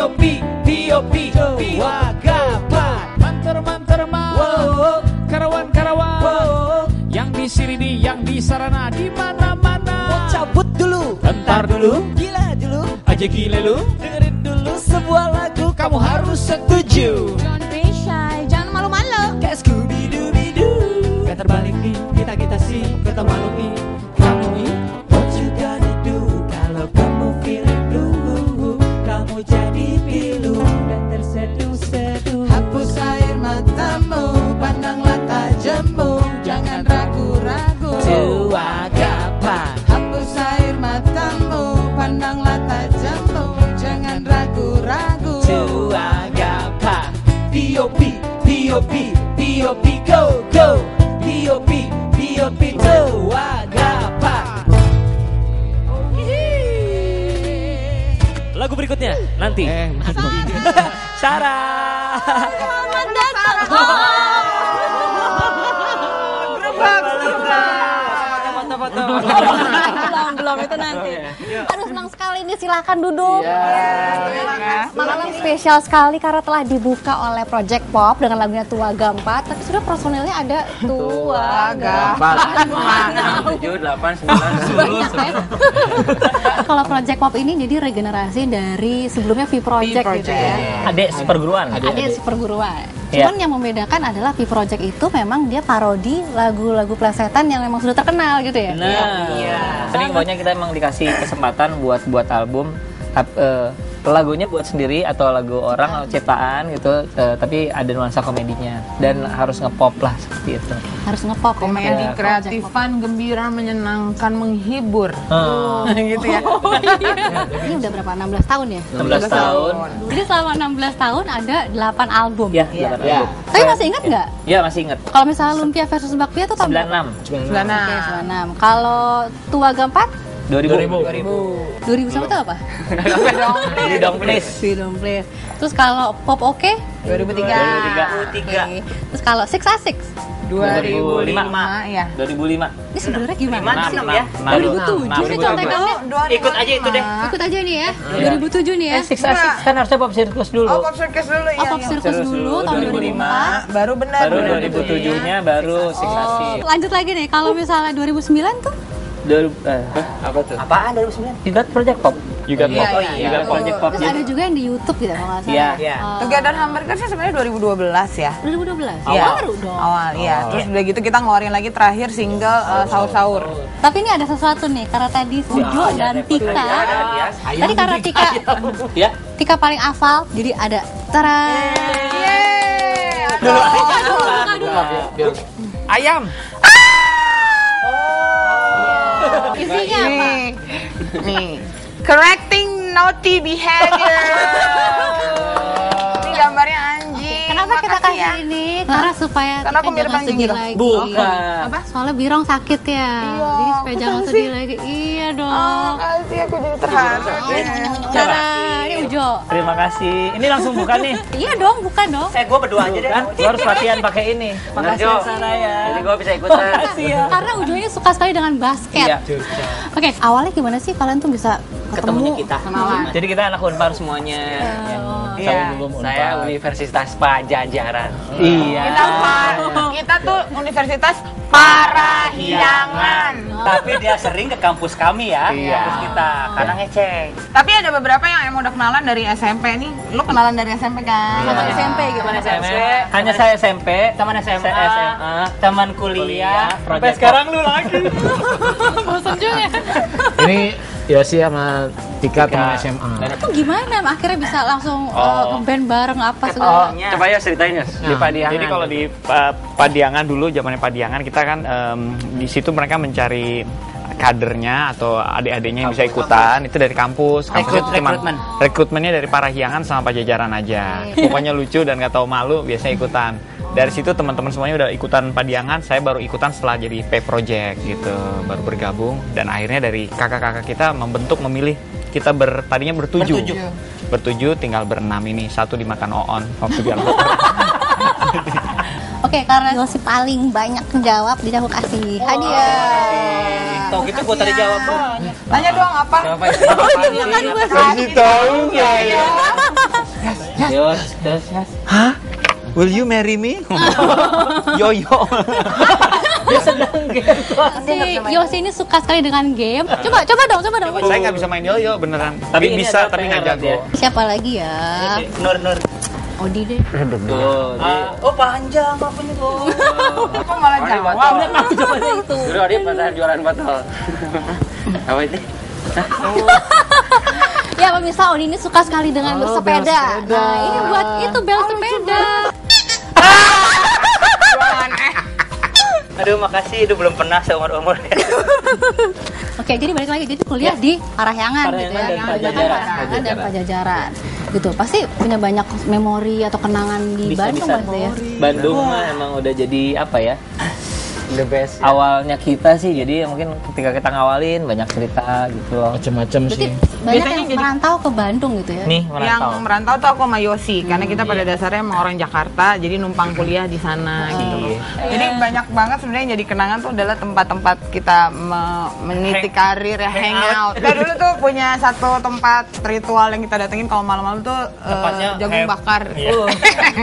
POP Wagapan. Manter-manter mau karawan-karawan yang di Siridi, yang di Sarana, di mana-mana. Mau cabut dulu, Bentar dulu, gila dulu, aja gila lu. dengerin dulu sebuah lagu, kamu harus setuju. Don't be shy, jangan malu-malu. Kayak Scooby-Dooby-Doo. Gak terbalik nih, kita sih, kata malu nih. Kamu nih, what you gonna do? Kalau kamu feeling blue, kamu jadi pilu dan terseduh-seduh. Hapus air matamu, pandanglah tajammu, jangan ragu-ragu. Wagapan. Hapus air matamu, pandanglah tajammu, jangan ragu-ragu. Wagapan. POP go go. POP Wagapan. Lagu berikutnya nanti. Sarah. Selamat datang. Belum itu nanti. Aduh, senang sekali nih, silakan duduk. Malam spesial sekali karena telah dibuka oleh Project Pop dengan lagunya Tua Gampat. Tapi sudah personilnya ada Tua Gampat. 7, 8, 9, 10. Kalau Project Pop ini jadi regenerasi dari sebelumnya V Project gitu ya. Adek seperguruan. Adek seperguruan. Iya. Cuman yang membedakan adalah V Project itu memang dia parodi lagu-lagu plesetan yang memang sudah terkenal gitu ya. Ini pokoknya kita emang dikasih kesempatan buat album lagunya buat sendiri atau lagu orang atau ciptaan gitu, tapi ada nuansa komedinya dan harus ngepop lah seperti itu. Harus ngepop Komedi, ya. kreatif, fun, gembira, menyenangkan, menghibur. Gitu ya. Ini udah berapa? 16 tahun ya? 16 tahun. Jadi selama 16 tahun ada 8 album. Ya, 8 album. Tapi masih ingat nggak? Ya, masih ingat. Kalau misalnya Lumpia versus Bakpia itu tahun 96. Oke, 96. Kalau Tua Gampat 2000. 2000 sama itu apa? Jadi dong please. Freedom Please. Terus kalau Pop Oke 2003. Oke. Terus kalau Six Asik 2005 ya. 2005. ini sebenarnya gimana sih? 6 ya. 2007 nih contekannya. Ikut aja itu deh. Ikut aja nih ya. 2007 nih ya. Six Asik kan harusnya Pop Circus dulu. Oh, Pop Circus dulu Oh, ya. Pop Circus dulu tahun 2005. Baru benar. Baru 2007-nya baru Six Asik. Lanjut lagi nih, kalau misalnya 2009 tuh Apa tuh? Apaan 2009? Juga Project Pop. Juga Pop. Iya, iya. Juga Project Pop. terus ada juga yang di YouTube gitu kalau nggak salah. Iya. Together Hamburger sih sebenarnya 2012 ya. 2012. Iya. Baru dong. Awal, iya. Terus udah gitu kita ngeluarin lagi terakhir single Sahur-Sahur. Tapi ini ada sesuatu nih karena tadi Ujo dan Tika. Tadi karena Tika Ya. Tika paling hafal, jadi ada tara. Yeay. Aduh. Ayam. Isinya apa? Nih, correcting naughty behavior. Ini gambarnya anjing. Kenapa kita Makasih kasih ini? Karena supaya Karena aku Tika mirip jangan anjing sedih gitu. lagi. Bukan. Apa? Soalnya Birong sakit ya. Jadi supaya jangan makasih. sedih lagi. Iya dong. Makasih, aku jadi terharu. Tara, ini Ujo. Terima kasih. Ini langsung buka nih. Iya dong, bukan dong. Gua berdua aja deh. Kan? Gua harus latihan pakai ini. Makasih Sarah ya. Jadi gua bisa ikutan. Makasih ya. Karena Ujo ini suka sekali dengan basket. Iya. Oke, awalnya gimana sih kalian tuh bisa Ketemunya kita. kenalan? Jadi kita anak Unpar semuanya. Iya. Saya Universitas Pajajaran. Iya. Kita tuh Universitas Parahyangan. Tapi dia sering ke kampus kami ya. Kampus kita karena ngeceng. Tapi ada beberapa yang emang udah kenalan dari SMP nih. Lu kenalan dari SMP kan? Sama SMP gimana SMP. Hanya saya SMP, teman SMA, teman kuliah. Sampai sekarang lu lagi. Bosan juga. Ini Yosi sama Tika teman SMA. Itu gimana akhirnya bisa langsung ngeband bareng apa segala? Coba ya ceritain ya. Di Padiangan. Jadi kalau di Padiangan dulu, zamannya Padiangan kita kan di situ mereka mencari kadernya atau adik-adiknya yang bisa ikutan itu dari kampus. Kampus itu cuma rekrutmennya dari Parahyangan sama Pajajaran aja. Pokoknya lucu dan nggak tahu malu biasa ikutan. Dari situ teman-teman semuanya udah ikutan Padiangan, saya baru ikutan setelah jadi P Project gitu, baru bergabung dan akhirnya dari kakak-kakak kita memilih kita tadinya bertujuh tinggal berenam ini, satu dimakan Oon waktu biar Oke, karena Yosi paling banyak menjawab, jadi aku kasih hadiah. Tau gitu gua tadi jawab banyak. Tanya doang apa? Kasih tahu ya. Yos. Hah? Will you marry me? Yoyo. Dia sedang game. Si Yosi ini suka sekali dengan game. Coba dong. Saya nggak bisa main yoyo beneran. Tapi ini bisa, ada tapi nggak PR dia. jago. Siapa lagi ya? Nur. Odi deh. Tuh, oh panjang apanya tuh? Kok malah jawab? Aku coba itu. Dulu dia pernah jualan botol. Apa ini? Ya pemirsa, Odi ini suka sekali dengan bersepeda. Nah, ini buat itu bel sepeda. Aduh, makasih. Itu belum pernah seumur-umur. Oke, jadi balik lagi, jadi kuliah di Parahyangan gitu ya, dan Pajajaran. dan Pajajaran. Gitu, pasti punya banyak memori atau kenangan di Bandung gitu ya. Bandung mah emang udah jadi apa ya? The best. Awalnya kita sih, jadi mungkin ketika kita ngawalin banyak cerita gitu loh. Macam-macam Berarti sih. banyak yang merantau ke Bandung gitu ya. Nih, Yang merantau. merantau tuh aku sama Yosi, karena kita pada dasarnya emang orang Jakarta, jadi numpang kuliah di sana gitu loh. Jadi banyak banget sebenarnya yang jadi kenangan tuh adalah tempat-tempat kita meniti karir ya, hangout. Kita dulu tuh punya satu tempat ritual yang kita datengin kalau malam-malam tuh jagung bakar.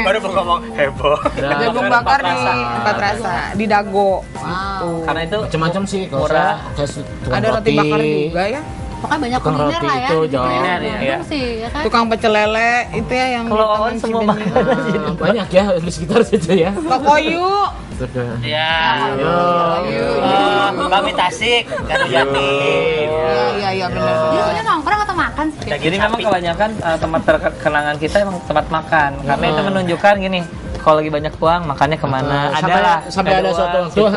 Baru mau ngomong heboh. Jagung bakar di tempat rasa, di Dago. Wow. Karena itu Macam-macam sih kalau Murah. saya kayak tukang Ada roti bakar juga ya. Pokoknya banyak Tukang kuliner roti lah ya. itu di jauh. Bandung Iya. sih, ya kan? Tukang pecel lele itu ya yang kalau di Oon Taman semua Cibenying. makanan sih. Banyak ya di sekitar situ ya. Tokoyu. Ya. Tokoyu. Kami Tasik, Jati. Iya benar. Jadi sebenarnya nongkrong atau makan sih? Jadi memang kebanyakan tempat terkenangan kita emang tempat makan. Karena itu menunjukkan gini, kalau lagi banyak uang makannya kemana? Sampai ada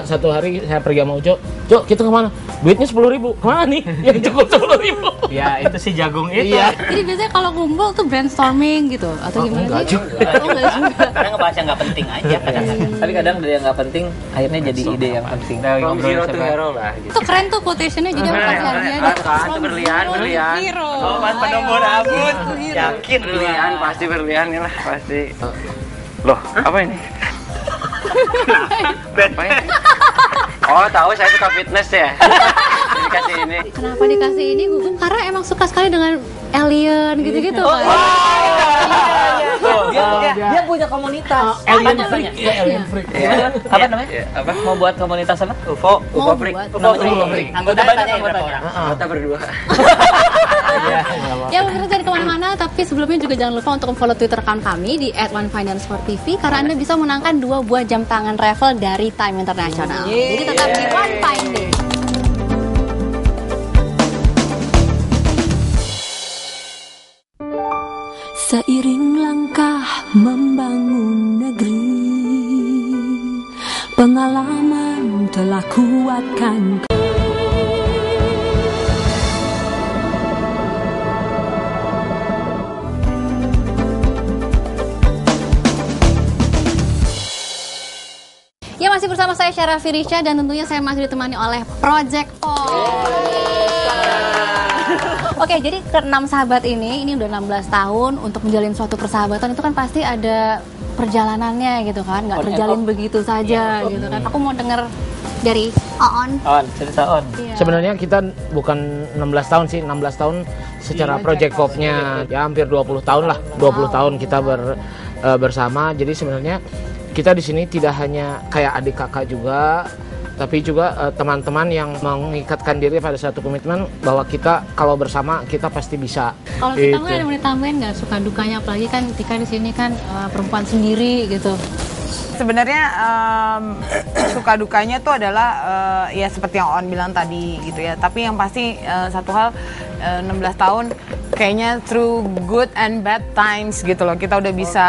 satu hari saya pergi sama Ujo, kita kemana? Duitnya 10.000. Kemana nih? Yang cukup 10.000. Ya itu si jagung itu. Iya. Jadi biasanya kalau kumpul tuh brainstorming gitu atau gimana enggak sih? juga. Oh, enggak juga. Karena ngebahas yang nggak penting aja kadang-kadang. Tapi kadang dari yang nggak penting akhirnya jadi ide yang penting. From zero to hero lah. Itu keren tuh quotationnya, jadi aku kasih hadiah deh. Itu berlian. Hero. Oh, pas penumbuh rambut. Yakin berlian, pasti berlian nih lah, pasti. Loh, apa ini? Oh, tahu saya suka fitness ya. Dikasih ini. Kenapa dikasih ini gugup? Karena emang suka sekali dengan alien gitu-gitu kan. Dia punya komunitas. Alien Apa freak. namanya? Ya, alien freak. Apa namanya? Apa? Mau buat komunitas apa? UFO Mau freak. buat. Anggota banyak anggotanya. Kita berdua. Ya pemirsa, jangan kemana-mana, tapi sebelumnya juga jangan lupa untuk follow Twitter account kami di @OneFinanceForTV karena Anda bisa menangkan 2 buah jam tangan travel dari Time International. Jadi tetap di One Fine Day. Seiring langkah membangun negeri, pengalaman telah kuatkan. Ya, masih bersama saya Syara Firisha dan tentunya saya masih ditemani oleh Project Pop. Oke, jadi ke-6 sahabat ini udah 16 tahun untuk menjalin suatu persahabatan itu kan pasti ada perjalanannya gitu kan, nggak terjalin begitu saja gitu kan. Aku mau denger dari Oon. Cerita On. Iya. Sebenarnya kita bukan 16 tahun sih, 16 tahun secara project popnya ya hampir 20 tahun lah. 20 tahun kita bersama. Jadi sebenarnya kita di sini tidak hanya kayak adik kakak juga, tapi juga teman-teman yang mengikatkan diri pada satu komitmen bahwa kita kalau bersama kita pasti bisa. Kalau kita mungkin ada mau ditambahin nggak suka dukanya, apalagi kan Tika di sini kan perempuan sendiri gitu. Sebenarnya suka dukanya tuh adalah ya seperti yang On bilang tadi gitu ya. Tapi yang pasti satu hal 16 tahun kayaknya through good and bad times gitu loh. Kita udah bisa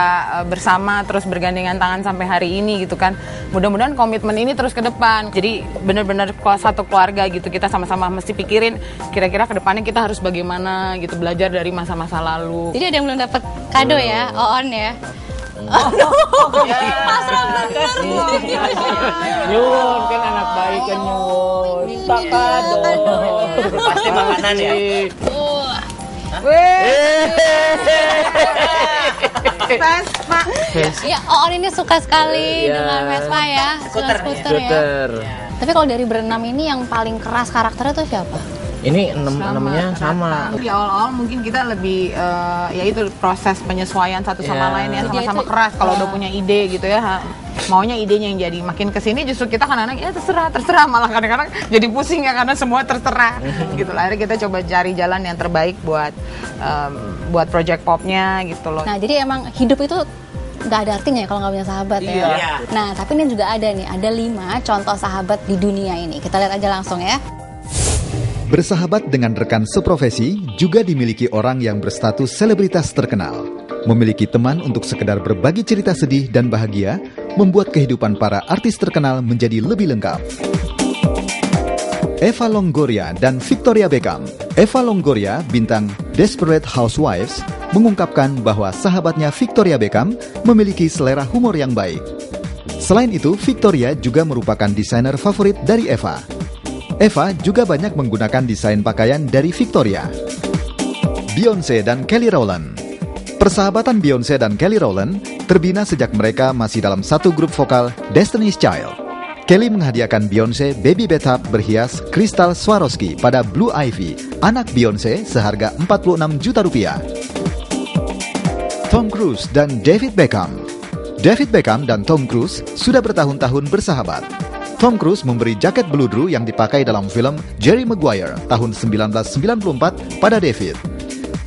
bersama terus bergandengan tangan sampai hari ini gitu kan. Mudah-mudahan komitmen ini terus ke depan. Jadi benar-benar satu keluarga gitu. Kita sama-sama mesti pikirin kira-kira ke depannya kita harus bagaimana gitu, belajar dari masa-masa lalu. Jadi ada yang belum dapat kado ya, Oon ya. Nyun kan anak baik kan Nyun. Minta kado. Pasti makanan ya. Vespa. Ya, Oon ini suka sekali dengan Vespa ya, skuter ya. Skuter. Tapi kalau dari berenam ini yang paling keras karakternya tuh siapa? Ini enamnya sama. Di awal-awal mungkin kita lebih ya itu proses penyesuaian satu sama lain ya, sama-sama keras. Kalau udah punya ide gitu ya, maunya idenya yang jadi. Makin kesini justru kita kadang-kadang ya terserah, malah kadang-kadang jadi pusing ya karena semua terserah gitu. Akhirnya kita coba cari jalan yang terbaik buat project popnya gitu loh. Nah jadi emang hidup itu nggak ada artinya ya kalau nggak punya sahabat ya. Nah tapi ini juga ada 5 contoh sahabat di dunia ini. Kita lihat aja langsung ya. Bersahabat dengan rekan seprofesi juga dimiliki orang yang berstatus selebritas terkenal. Memiliki teman untuk sekedar berbagi cerita sedih dan bahagia, membuat kehidupan para artis terkenal menjadi lebih lengkap. Eva Longoria dan Victoria Beckham. Eva Longoria, bintang Desperate Housewives, mengungkapkan bahwa sahabatnya Victoria Beckham memiliki selera humor yang baik. Selain itu, Victoria juga merupakan desainer favorit dari Eva. Eva juga banyak menggunakan desain pakaian dari Victoria. Beyoncé dan Kelly Rowland. Persahabatan Beyoncé dan Kelly Rowland terbina sejak mereka masih dalam satu grup vokal Destiny's Child. Kelly menghadiahkan Beyoncé baby bathtub berhias kristal Swarovski pada Blue Ivy, anak Beyoncé, seharga 46 juta rupiah. Tom Cruise dan David Beckham. David Beckham dan Tom Cruise sudah bertahun-tahun bersahabat. Tom Cruise memberi jaket beludru yang dipakai dalam film Jerry Maguire tahun 1994 pada David.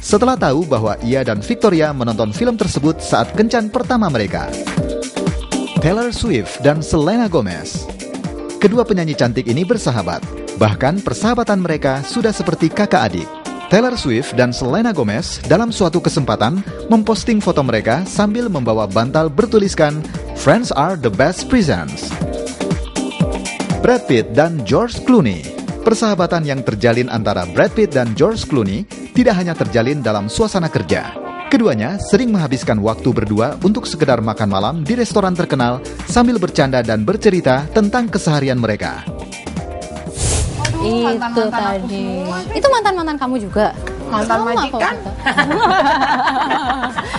Setelah tahu bahwa ia dan Victoria menonton film tersebut saat kencan pertama mereka. Taylor Swift dan Selena Gomez. Kedua penyanyi cantik ini bersahabat. Bahkan persahabatan mereka sudah seperti kakak adik. Taylor Swift dan Selena Gomez dalam suatu kesempatan memposting foto mereka sambil membawa bantal bertuliskan "Friends are the best presents". Brad Pitt dan George Clooney. Persahabatan yang terjalin antara Brad Pitt dan George Clooney tidak hanya terjalin dalam suasana kerja. Keduanya sering menghabiskan waktu berdua untuk sekedar makan malam di restoran terkenal sambil bercanda dan bercerita tentang keseharian mereka. Itu tadi. Itu mantan-mantan kamu juga? Mantan majikan.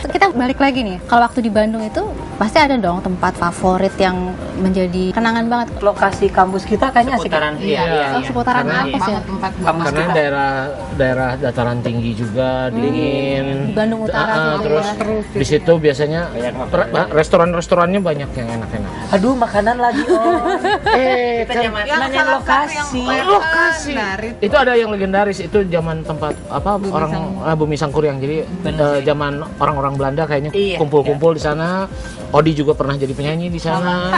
Kita balik lagi nih. Kalau waktu di Bandung itu pasti ada dong tempat favorit yang menjadi kenangan banget. Lokasi kampus kita kayaknya asik. Seputaran kampus ya. Karena daerah dataran tinggi juga, dingin. Bandung Utara terus di situ biasanya restoran-restorannya banyak yang enak-enak. Aduh, makanan lagi kita nanya lokasi. Itu ada yang legendaris, itu zaman tempat Bumi Sangkuriang. Jadi zaman orang-orang Belanda kayaknya kumpul-kumpul di sana. Odi juga pernah jadi penyanyi di sana.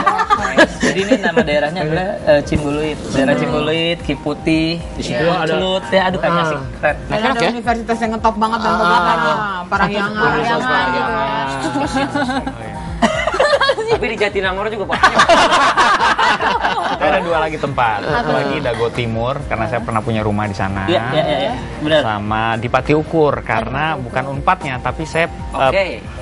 Jadi ini nama daerahnya adalah Cimbuluit. Daerah Cimbuluit, Kiputih, di situ ada Celut ya, aduh kayaknya asik, keren. Dan ada universitas yang ngetop banget dan Parahyangan gitu. Tapi di Jatinangor juga Pak. Ada 2 lagi tempat. Satu lagi Dago Timur karena saya pernah punya rumah di sana. Iya. Benar. Sama di Pati Ukur karena bukan Unpadnya tapi saya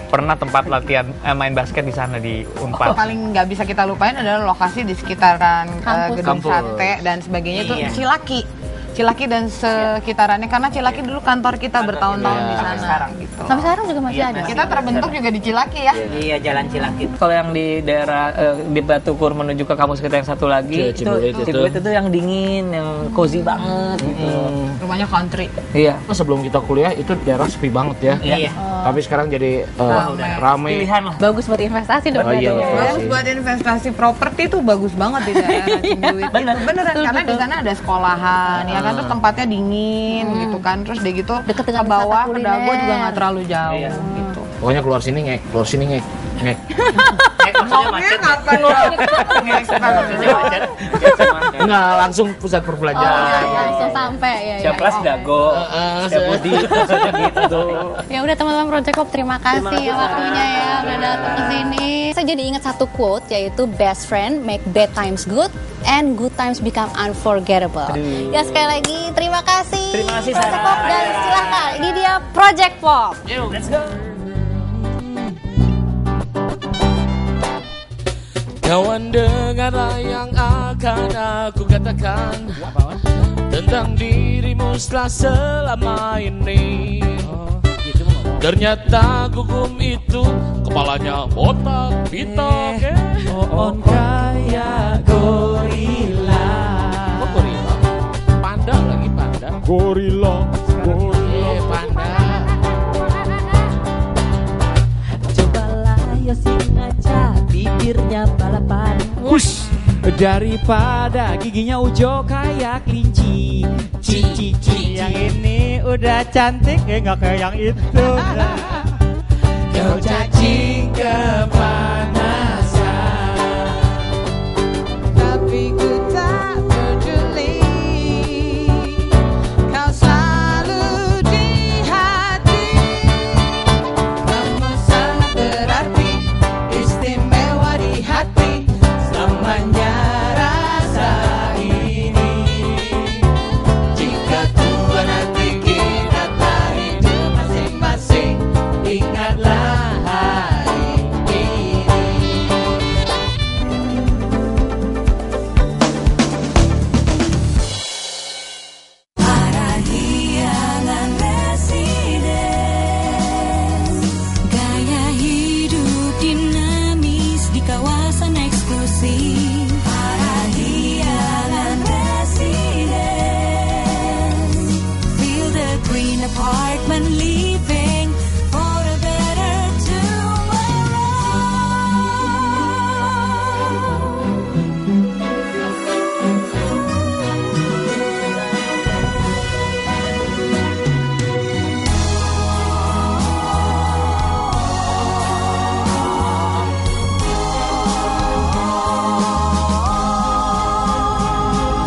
pernah tempat latihan main basket di sana di Unpad. Paling nggak bisa kita lupain adalah lokasi di sekitaran Gedung Sate dan sebagainya itu Cilaki dan sekitarannya, karena Cilaki dulu kantor kita bertahun-tahun di sana sekarang gitu. Sampai sekarang juga masih ada. Kita terbentuk juga di Cilaki ya. Iya, Jalan Cilaki. Kalau yang di daerah di Batukur menuju ke kampus kita yang satu lagi Cibulit itu yang dingin, yang cozy banget gitu. Rumahnya country. Iya. Sebelum kita kuliah itu daerah sepi banget ya. Iya. Tapi sekarang jadi ramai. Pilihan lah. Bagus buat investasi dong. Bagus buat investasi properti tuh bagus banget di daerah Cibulit. Beneran karena di sana ada sekolahan ya kan, terus tempatnya dingin gitu kan, terus dia gitu deket ke bawah ke Dago juga nggak terlalu jauh gitu. Pokoknya keluar sini ngek. Maunya kapan Enggak, langsung pusat perbelanjaan. Langsung sampai ya. Siap kelas Dago, siap Budi, gitu. Ya udah teman-teman Project Pop, terima kasih ya waktunya ya udah datang ke sini. Saya jadi ingat satu quote, yaitu best friend make bad times good and good times become unforgettable. Ya sekali lagi terima kasih. Terima kasih Project Pop, dan silahkan ini dia Project Pop. Yuk, let's go. Kawan, dengarlah yang akan aku katakan tentang dirimu setelah selama ini. Ternyata gugum itu kepalanya botak, pitok, on kayak gorila. Kok gorila? Panda lagi, panda. gorila, panda. Cobalah ya sengaja bibirnya balapan. Wush. Daripada giginya ujo kayak kelinci. Cici yang ini udah cantik, nggak kayak yang itu. Kau cacing kepanasan, Tapi ku tak peduli, kau selalu di hati. Kamu sangat berarti, istimewa di hati. Selamanya rasa ini. Jika Tuhan nanti kita tak hidup masing-masing, ingatlah hari ini. Para hiangan residen, gaya hidup dinamis di kawasan eksklusif. Para hiangan residen, feel the green apartment living for a better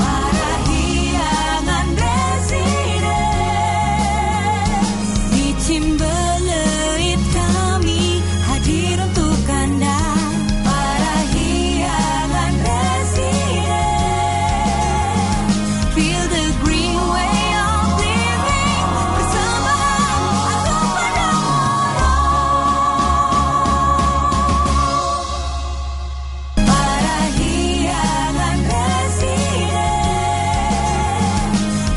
Para hiangan residen, di Cimbeleit kami hadir untuk Anda. Para hiangan residen, feel the green way of living. Persembahan aku padamu. Para hiangan residen,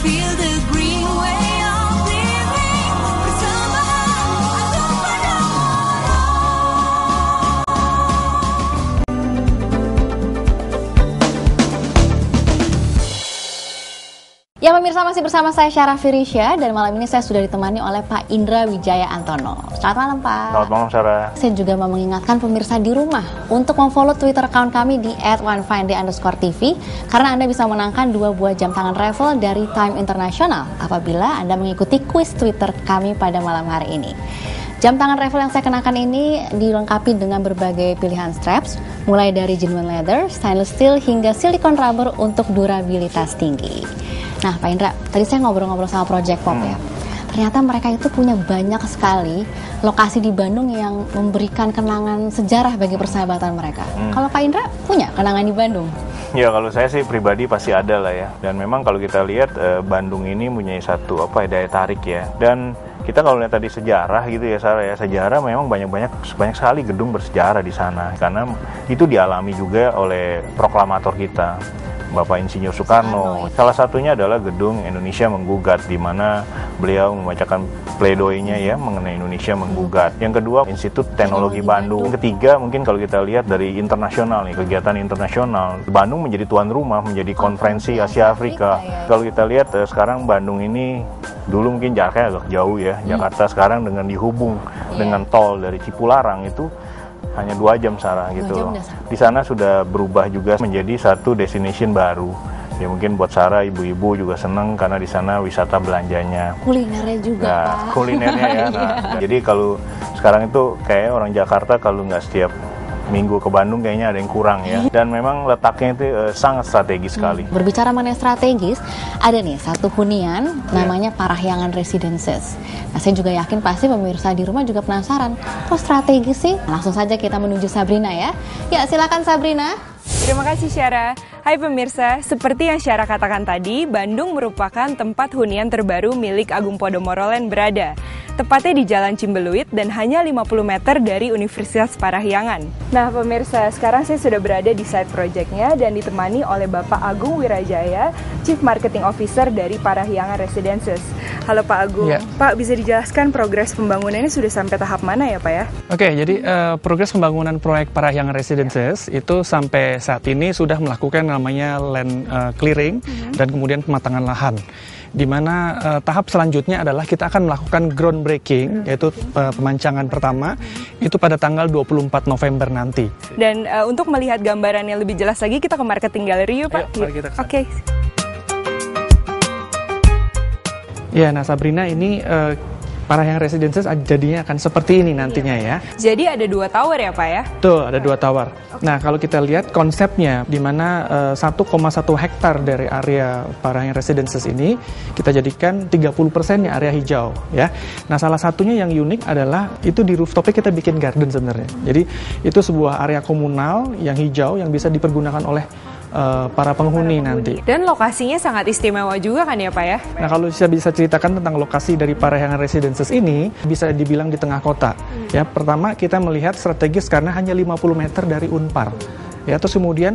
feel the green way of living. Persembahan aku Ya pemirsa, masih bersama saya Syarah Firisya dan malam ini saya sudah ditemani oleh Pak Indra Wijaya Antono. Selamat malam Pak. Selamat malam Sarah. Saya juga mau mengingatkan pemirsa di rumah untuk memfollow Twitter account kami di @onefinday_tv karena Anda bisa menangkan 2 buah jam tangan travel dari Time International apabila Anda mengikuti kuis Twitter kami pada malam hari ini. Jam tangan travel yang saya kenakan ini dilengkapi dengan berbagai pilihan straps, mulai dari genuine leather, stainless steel, hingga silikon rubber untuk durabilitas tinggi. Nah Pak Indra, tadi saya ngobrol-ngobrol sama Project Pop ya. Ternyata mereka itu punya banyak sekali lokasi di Bandung yang memberikan kenangan sejarah bagi persahabatan mereka. Kalau Pak Indra punya kenangan di Bandung? Ya kalau saya sih pribadi pasti ada lah ya. Dan memang kalau kita lihat Bandung ini punya satu daya tarik ya. Dan kita kalau lihat tadi sejarah gitu ya Sarah ya, sejarah memang banyak sekali gedung bersejarah di sana karena itu dialami juga oleh proklamator kita, Bapak Insinyur Soekarno. Salah satunya adalah gedung Indonesia Menggugat, di mana beliau membacakan pledoinya ya mengenai Indonesia Menggugat. Yang kedua, Institut Teknologi Bandung. Yang ketiga, mungkin kalau kita lihat dari internasional nih, kegiatan internasional, Bandung menjadi tuan rumah, menjadi konferensi Asia Afrika. Kalau kita lihat sekarang Bandung ini dulu mungkin jaraknya agak jauh ya, Jakarta sekarang dengan dihubung dengan tol dari Cipularang itu hanya 2 jam Sarah gitu. Di sana sudah berubah juga menjadi satu destination baru. Ya mungkin buat Sarah, ibu-ibu juga senang karena di sana wisata belanjanya. Kulinernya juga. Nah, Pak. kulinernya ya. Nah, jadi kalau sekarang itu kayak orang Jakarta kalau nggak setiap minggu ke Bandung kayaknya ada yang kurang ya. Dan memang letaknya itu sangat strategis sekali. Berbicara mengenai strategis, ada nih satu hunian namanya Parahyangan Residences. Nah, saya juga yakin pasti pemirsa di rumah juga penasaran, kok strategis sih? Langsung saja kita menuju Sabrina ya. Ya, silakan Sabrina. Terima kasih Syara. Hai pemirsa, seperti yang Syara katakan tadi, Bandung merupakan tempat hunian terbaru milik Agung Podomoro Land berada. Tepatnya di Jalan Cimbeleit dan hanya 50 meter dari Universitas Parahyangan. Nah pemirsa, sekarang saya sudah berada di site projectnya dan ditemani oleh Bapak Agung Wirajaya, Chief Marketing Officer dari Parahyangan Residences. Halo Pak Agung. Ya. Pak, bisa dijelaskan progres pembangunannya sudah sampai tahap mana ya Pak ya? Oke, jadi progres pembangunan proyek Parahyangan Residences itu sampai saat ini sudah melakukan namanya land clearing dan kemudian pematangan lahan. Di mana tahap selanjutnya adalah kita akan melakukan groundbreaking, yaitu pemancangan pertama, itu pada tanggal 24 November nanti. Dan untuk melihat gambaran yang lebih jelas lagi, kita ke marketing gallery yuk Pak. Ayo, mari kita ke sana. Oke. Ya, nah Sabrina, ini Parahyangan Residences jadinya akan seperti ini nantinya ya. Jadi ada 2 tower ya Pak ya? Tuh, ada 2 tower. Nah, kalau kita lihat konsepnya, di mana 1,1 hektar dari area Parahyangan Residences ini kita jadikan 30% area hijau ya. Nah, salah satunya yang unik adalah itu di rooftopnya kita bikin garden sebenarnya. Jadi itu sebuah area komunal yang hijau yang bisa dipergunakan oleh para penghuni nanti. Dan lokasinya sangat istimewa juga kan ya Pak ya? Nah, kalau bisa ceritakan tentang lokasi dari Parahyangan Residences ini, bisa dibilang di tengah kota. Ya, pertama kita melihat strategis karena hanya 50 meter dari Unpar. Ya, terus kemudian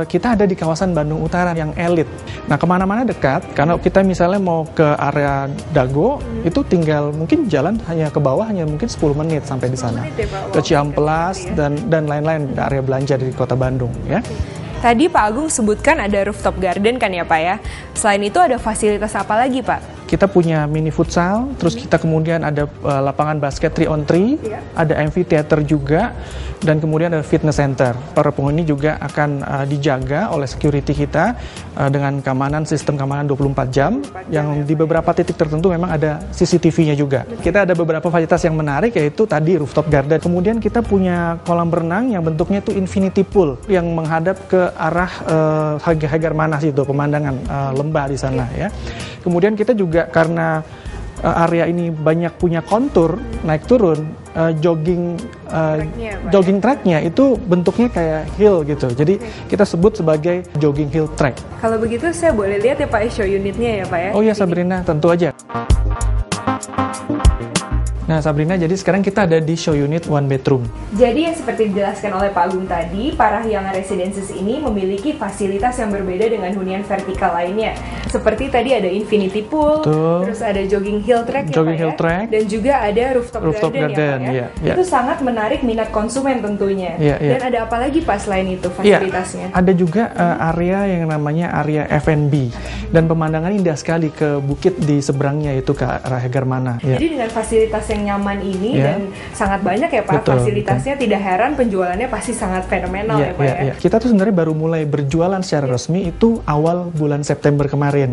kita ada di kawasan Bandung Utara yang elit. Nah, kemana-mana dekat, karena kita misalnya mau ke area Dago, itu tinggal mungkin jalan hanya ke bawah hanya mungkin 10 menit sampai di sana. Ke Ciamplas dan lain-lain area belanja di kota Bandung ya. Tadi Pak Agung sebutkan ada rooftop garden kan ya Pak ya? Selain itu ada fasilitas apa lagi Pak? Kita punya mini futsal, terus kita kemudian ada lapangan basket 3-on-3, ada amphitheater juga, dan kemudian ada fitness center. Para penghuni juga akan dijaga oleh security kita dengan sistem keamanan 24 jam, yang di beberapa titik tertentu memang ada CCTV-nya juga. Kita ada beberapa fasilitas yang menarik, yaitu tadi rooftop garden. Kemudian kita punya kolam renang yang bentuknya itu infinity pool, yang menghadap ke arah Hagar Manas itu, pemandangan lembah di sana ya. Kemudian kita juga karena area ini banyak punya kontur naik turun, jogging tracknya itu bentuknya kayak hill gitu. Jadi kita sebut sebagai jogging hill track. Kalau begitu saya boleh lihat ya Pak show unitnya ya Pak ya? Oh iya Sabrina, tentu aja. Nah Sabrina, jadi sekarang kita ada di show unit 1 bedroom. Jadi yang seperti dijelaskan oleh Pak Agung tadi, Parahyangan Residences ini memiliki fasilitas yang berbeda dengan hunian vertikal lainnya. Seperti tadi ada infinity pool, terus ada jogging hill track track, dan juga ada rooftop garden ya Pak ya. Itu sangat menarik minat konsumen tentunya. Dan ada apa lagi Pak selain itu fasilitasnya? Ada juga area yang namanya area F&B, dan pemandangannya indah sekali ke bukit di seberangnya, itu ke arah Hagarmana. Jadi dengan fasilitas yang nyaman ini dan sangat banyak ya Pak fasilitasnya, tidak heran penjualannya pasti sangat fenomenal ya Pak ya. Kita tuh sebenarnya baru mulai berjualan secara resmi itu awal bulan September kemarin.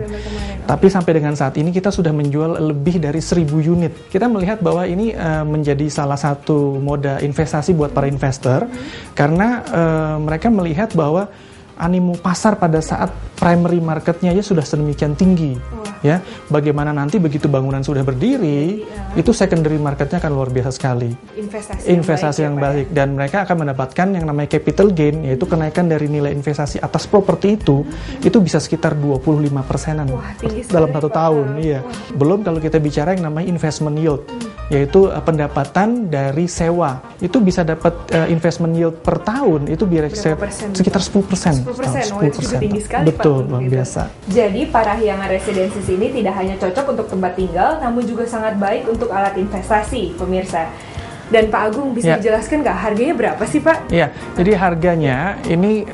Tapi sampai dengan saat ini kita sudah menjual lebih dari 1.000 unit. Kita melihat bahwa ini menjadi salah satu moda investasi buat para investor, karena mereka melihat bahwa animo pasar pada saat primary marketnya ya sudah sedemikian tinggi. Ya, bagaimana nanti begitu bangunan sudah berdiri, itu secondary marketnya akan luar biasa sekali. Investasi yang baik, dan mereka akan mendapatkan yang namanya capital gain, yaitu kenaikan dari nilai investasi atas properti itu bisa sekitar 25%-an dalam 1 tahun. Iya. Belum kalau kita bicara yang namanya investment yield, yaitu pendapatan dari sewa. Itu bisa dapat investment yield per tahun itu sekitar 10%. 10%. Tinggi sekali betul, Pak. Luar biasa. Jadi Parahyangan Residences ini tidak hanya cocok untuk tempat tinggal, namun juga sangat baik untuk alat investasi, pemirsa. Dan Pak Agung bisa dijelaskan nggak harganya berapa sih Pak? Iya, jadi harganya ini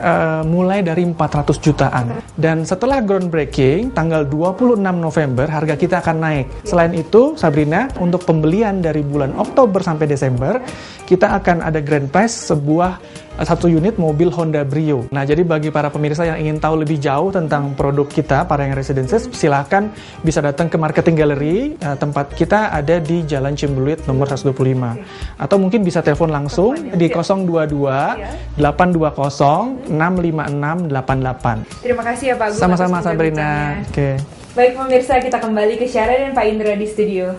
mulai dari 400 jutaan. Dan setelah groundbreaking, tanggal 26 November, harga kita akan naik. Selain itu, Sabrina, untuk pembelian dari bulan Oktober sampai Desember, kita akan ada grand prize sebuah 1 unit mobil Honda Brio. Nah, jadi bagi para pemirsa yang ingin tahu lebih jauh tentang produk kita, Parahyangan Residences, silahkan bisa datang ke Marketing Gallery. Tempat kita ada di Jalan Cimbeluit nomor 125. Atau mungkin bisa telepon langsung di 022 820 656 88. Terima kasih ya Pak Agung. Sama-sama Sabrina. Oke. Baik pemirsa, kita kembali ke Syara dan Pak Indra di studio.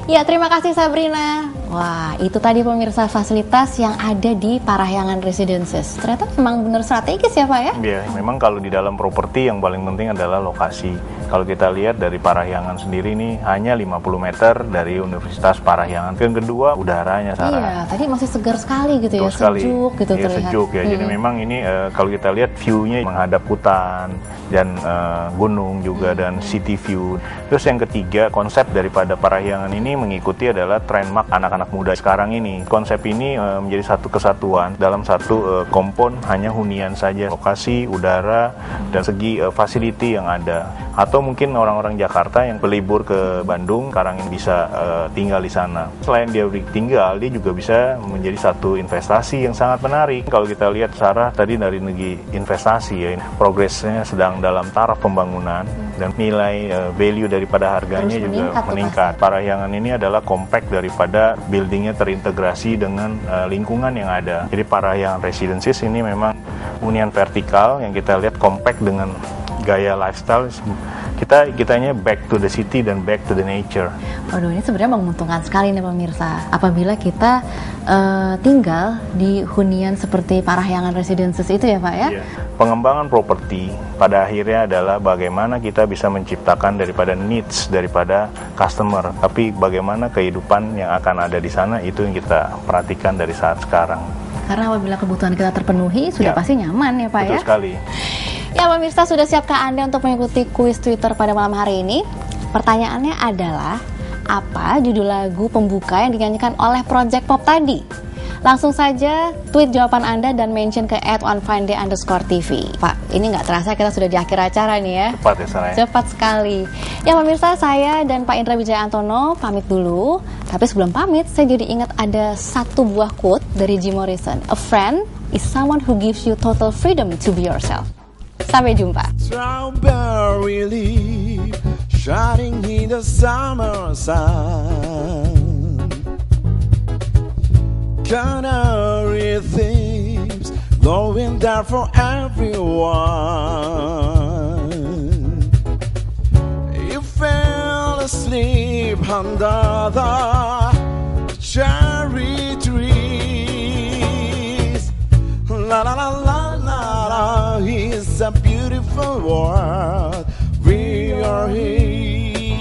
Ya, terima kasih Sabrina. Wah, itu tadi pemirsa fasilitas yang ada di Parahyangan Residences. Ternyata memang benar strategis ya Pak ya? Iya, memang kalau di dalam properti yang paling penting adalah lokasi. Kalau kita lihat dari Parahyangan sendiri ini hanya 50 meter dari Universitas Parahyangan. Yang kedua, udaranya Sarah. Iya, tadi masih segar sekali gitu ya, sekali. sejuk gitu Iya, terlihat. sejuk ya. Jadi memang ini kalau kita lihat view-nya menghadap hutan dan gunung juga dan city view. Terus yang ketiga, konsep daripada Parahyangan ini mengikuti adalah trademark anak-anak muda sekarang ini. Konsep ini menjadi satu kesatuan dalam satu kompon hanya hunian saja. Lokasi, udara, dan segi facility yang ada. Atau mungkin orang-orang Jakarta yang berlibur ke Bandung sekarang ini bisa tinggal di sana. Selain dia tinggal, dia juga bisa menjadi satu investasi yang sangat menarik. Kalau kita lihat Sarah tadi dari segi investasi ya, progresnya sedang dalam taraf pembangunan dan nilai value daripada harganya juga meningkat. Parahyangan ini adalah compact daripada buildingnya terintegrasi dengan lingkungan yang ada. Jadi Parahyangan Residences ini memang hunian vertikal yang kita lihat compact dengan gaya lifestyle. Kitanya back to the city dan back to the nature. Waduh, ini sebenarnya menguntungkan sekali nih pemirsa. Apabila kita tinggal di hunian seperti Parahyangan Residences itu ya Pak ya? Iya. Pengembangan properti pada akhirnya adalah bagaimana kita bisa menciptakan daripada needs daripada customer. Tapi bagaimana kehidupan yang akan ada di sana itu yang kita perhatikan dari saat sekarang. Karena apabila kebutuhan kita terpenuhi, sudah pasti nyaman ya Pak ya? Betul sekali. Ya pemirsa, sudah siapkah Anda untuk mengikuti kuis Twitter pada malam hari ini? Pertanyaannya adalah, apa judul lagu pembuka yang dinyanyikan oleh Project Pop tadi? Langsung saja tweet jawaban Anda dan mention ke @onefinday_tv. Pak, ini nggak terasa kita sudah di akhir acara nih ya. Cepat ya Sarah. Cepat sekali. Ya pemirsa, saya dan Pak Indra Wijaya Antono pamit dulu. Tapi sebelum pamit, saya jadi ingat ada satu buah quote dari Jim Morrison. A friend is someone who gives you total freedom to be yourself. Sampai jumpa. Strawberry leaf shining in the summer sun. Canary thieves blowing there for everyone. You fell asleep under the cherry trees. La la la la la la. It's a beautiful world we are here.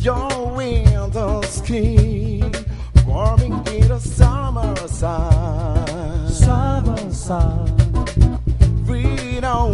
Your window skin warming in the summer sun. Summer sun. Freedom